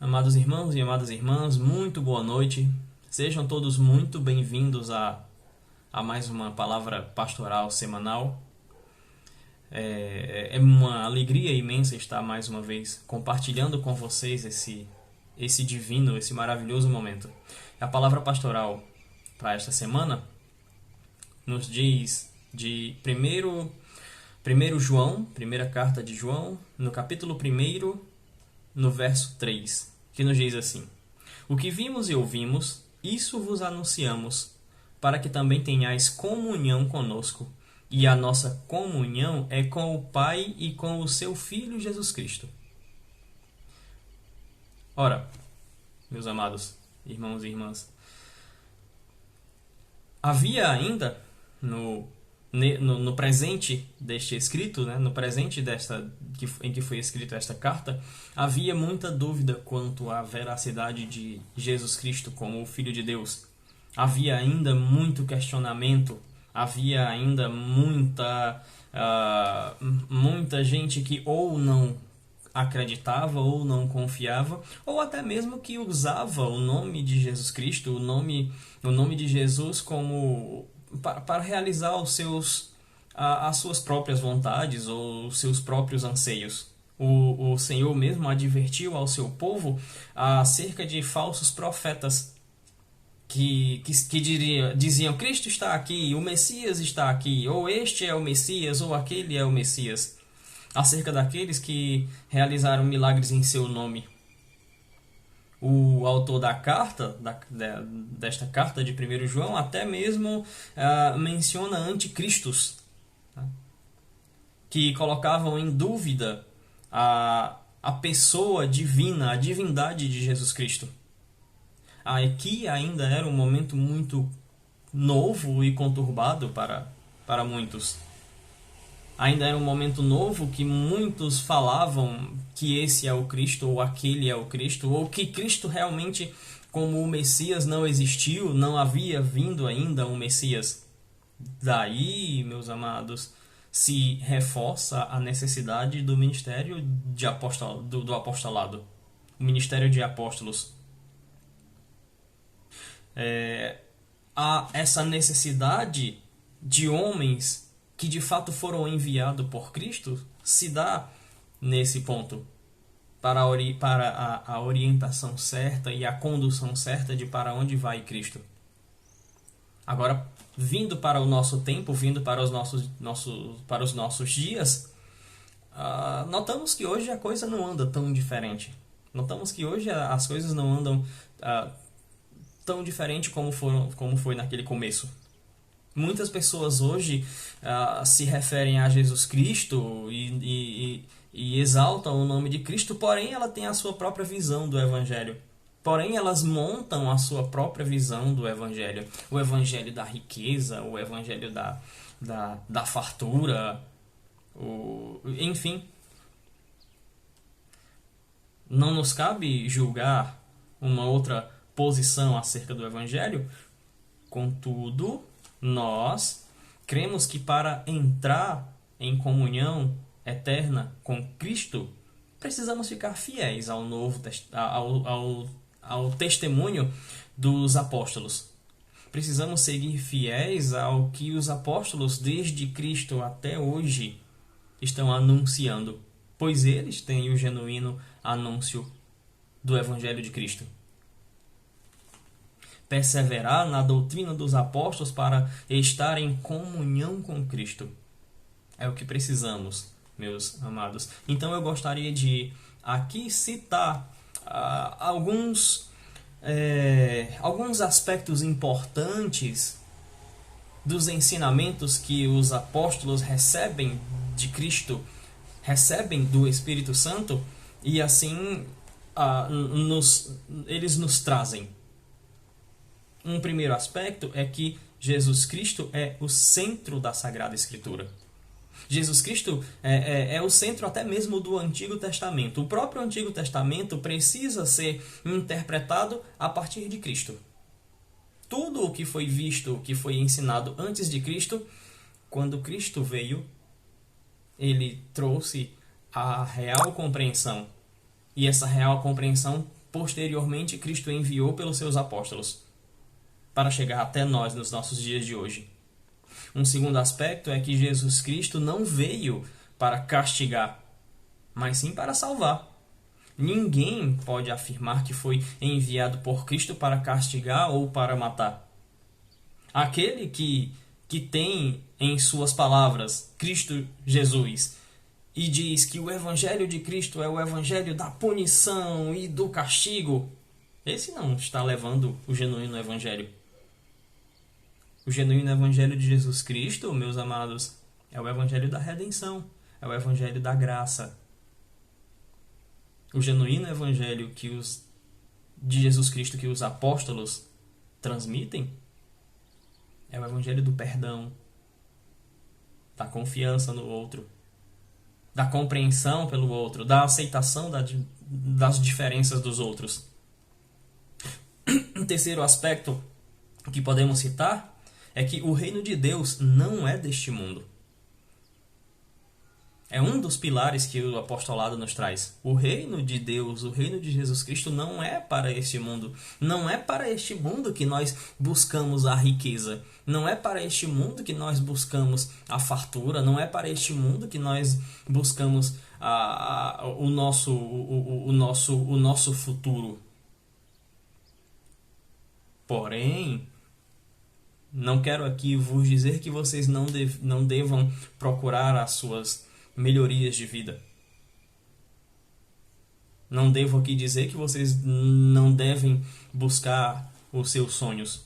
Amados irmãos e amadas irmãs, muito boa noite. Sejam todos muito bem-vindos a mais uma palavra pastoral semanal. É uma alegria imensa estar mais uma vez compartilhando com vocês esse divino, esse maravilhoso momento. A palavra pastoral para esta semana nos diz de primeiro João, primeira carta de João, no capítulo 1, no verso 3, que nos diz assim: O que vimos e ouvimos, isso vos anunciamos, para que também tenhais comunhão conosco. E a nossa comunhão é com o Pai e com o seu Filho Jesus Cristo. Ora, meus amados irmãos e irmãs, havia ainda no presente deste escrito, né, no presente em que foi escrita esta carta, havia muita dúvida quanto à veracidade de Jesus Cristo como o Filho de Deus. Havia ainda muito questionamento, havia ainda muita gente que ou não acreditava ou não confiava, ou até mesmo que usava o nome de Jesus Cristo, o nome de Jesus como para realizar as suas próprias vontades ou os seus próprios anseios. O Senhor mesmo advertiu ao seu povo acerca de falsos profetas que diziam: Cristo está aqui, o Messias está aqui, ou este é o Messias, ou aquele é o Messias. Acerca daqueles que realizaram milagres em seu nome. O autor da carta, desta carta de 1 João, até mesmo menciona anticristos, tá? Que colocavam em dúvida a pessoa divina, a divindade de Jesus Cristo. Aqui ainda era um momento muito novo e conturbado para muitos. Ainda era um momento novo que muitos falavam que esse é o Cristo, ou aquele é o Cristo, ou que Cristo realmente, como o Messias, não existiu, não havia vindo ainda um Messias. Daí, meus amados, se reforça a necessidade do ministério do apostolado, o ministério de apóstolos. Há essa necessidade de homens que de fato foram enviados por Cristo, se dá nesse ponto, para a orientação certa e a condução certa de para onde vai Cristo. Agora, vindo para o nosso tempo, vindo para os nossos dias, notamos que hoje a coisa não anda tão diferente. Notamos que hoje as coisas não andam tão diferente como foi naquele começo. Muitas pessoas hoje se referem a Jesus Cristo e exaltam o nome de Cristo, porém ela tem a sua própria visão do Evangelho. Porém elas montam a sua própria visão do Evangelho. O Evangelho da riqueza, o Evangelho da fartura, enfim. Não nos cabe julgar uma outra posição acerca do Evangelho, contudo, nós cremos que para entrar em comunhão eterna com Cristo, precisamos ficar fiéis ao testemunho dos apóstolos. Precisamos seguir fiéis ao que os apóstolos, desde Cristo até hoje, estão anunciando, pois eles têm o genuíno anúncio do Evangelho de Cristo. Perseverar na doutrina dos apóstolos para estar em comunhão com Cristo. É o que precisamos, meus amados. Então eu gostaria de aqui citar alguns aspectos importantes dos ensinamentos que os apóstolos recebem de Cristo, recebem do Espírito Santo, e assim eles nos trazem. Um primeiro aspecto é que Jesus Cristo é o centro da Sagrada Escritura. Jesus Cristo é o centro até mesmo do Antigo Testamento. O próprio Antigo Testamento precisa ser interpretado a partir de Cristo. Tudo o que foi visto, o que foi ensinado antes de Cristo, quando Cristo veio, ele trouxe a real compreensão. E essa real compreensão posteriormente Cristo enviou pelos seus apóstolos, para chegar até nós nos nossos dias de hoje. Um segundo aspecto é que Jesus Cristo não veio para castigar, mas sim para salvar. Ninguém pode afirmar que foi enviado por Cristo para castigar ou para matar. Aquele que tem em suas palavras Cristo Jesus e diz que o Evangelho de Cristo é o Evangelho da punição e do castigo, esse não está levando o genuíno Evangelho. O genuíno Evangelho de Jesus Cristo, meus amados, é o Evangelho da redenção, é o Evangelho da graça. O genuíno Evangelho de Jesus Cristo que os apóstolos transmitem é o Evangelho do perdão, da confiança no outro, da compreensão pelo outro, da aceitação das diferenças dos outros. Um terceiro aspecto que podemos citar é que o reino de Deus não é deste mundo. É um dos pilares que o apostolado nos traz. O reino de Deus, o reino de Jesus Cristo não é para este mundo. Não é para este mundo que nós buscamos a riqueza. Não é para este mundo que nós buscamos a fartura. Não é para este mundo que nós buscamos o nosso futuro. Porém, não quero aqui vos dizer que vocês não devam procurar as suas melhorias de vida. Não devo aqui dizer que vocês não devem buscar os seus sonhos.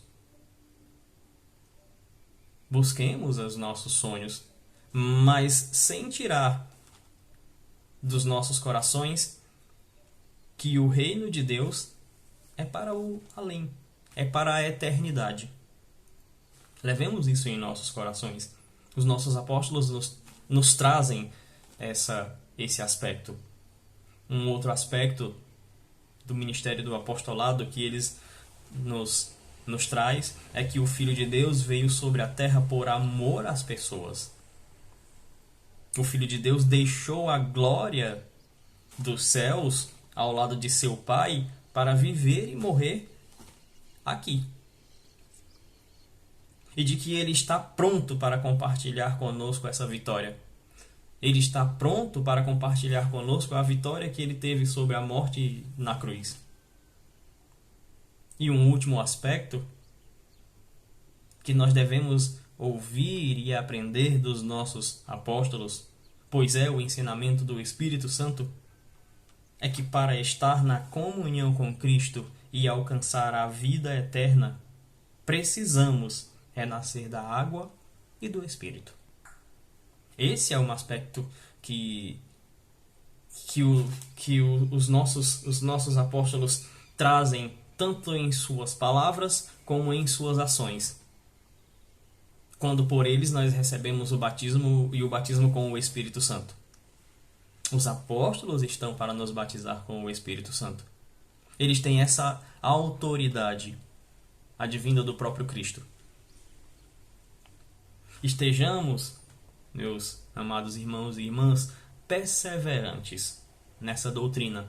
Busquemos os nossos sonhos, mas sem tirar dos nossos corações que o reino de Deus é para o além, é para a eternidade. Levemos isso em nossos corações. Os nossos apóstolos nos trazem esse aspecto. Um outro aspecto do ministério do apostolado que eles nos traz é que o Filho de Deus veio sobre a terra por amor às pessoas. O Filho de Deus deixou a glória dos céus ao lado de seu Pai para viver e morrer aqui. E de que Ele está pronto para compartilhar conosco essa vitória. Ele está pronto para compartilhar conosco a vitória que Ele teve sobre a morte na cruz. E um último aspecto que nós devemos ouvir e aprender dos nossos apóstolos, pois é o ensinamento do Espírito Santo, é que para estar na comunhão com Cristo e alcançar a vida eterna, precisamos renascer da água e do Espírito. Esse é um aspecto que os nossos apóstolos trazem tanto em suas palavras como em suas ações. Quando por eles nós recebemos o batismo e o batismo com o Espírito Santo. Os apóstolos estão para nos batizar com o Espírito Santo. Eles têm essa autoridade advinda do próprio Cristo. Estejamos, meus amados irmãos e irmãs, perseverantes nessa doutrina,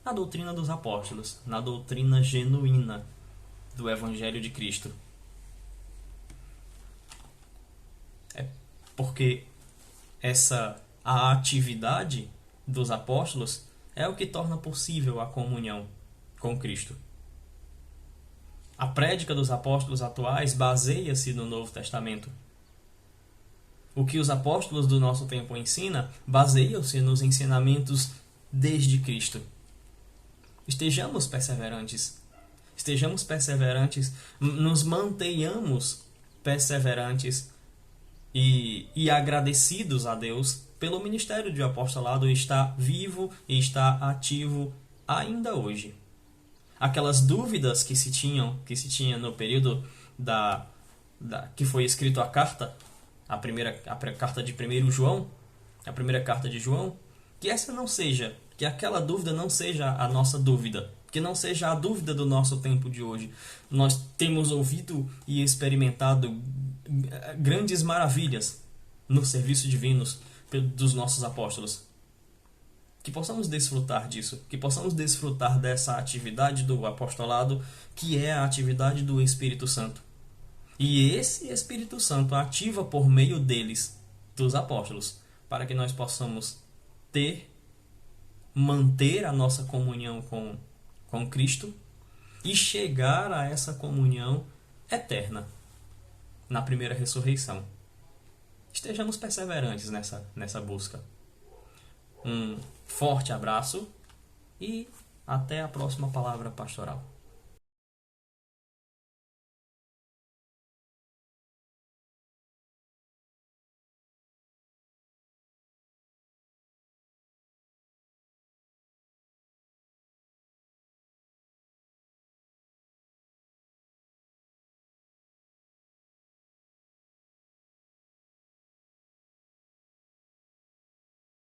na doutrina dos apóstolos, na doutrina genuína do Evangelho de Cristo. É porque a atividade dos apóstolos é o que torna possível a comunhão com Cristo. A prédica dos apóstolos atuais baseia-se no Novo Testamento. O que os apóstolos do nosso tempo ensinam baseia-se nos ensinamentos desde Cristo. Estejamos perseverantes. Estejamos perseverantes, nos mantenhamos perseverantes e agradecidos a Deus pelo ministério de apostolado estar vivo e estar ativo ainda hoje. Aquelas dúvidas que se tinha no período que foi escrito a carta, a carta de 1 João, a primeira carta de João, que aquela dúvida não seja a nossa dúvida, que não seja a dúvida do nosso tempo de hoje. Nós temos ouvido e experimentado grandes maravilhas no serviço divino dos nossos apóstolos. Que possamos desfrutar disso, que possamos desfrutar dessa atividade do apostolado, que é a atividade do Espírito Santo. E esse Espírito Santo ativa por meio deles, dos apóstolos, para que nós possamos manter a nossa comunhão com Cristo e chegar a essa comunhão eterna na primeira ressurreição. Estejamos perseverantes nessa busca. Um forte abraço e até a próxima palavra pastoral.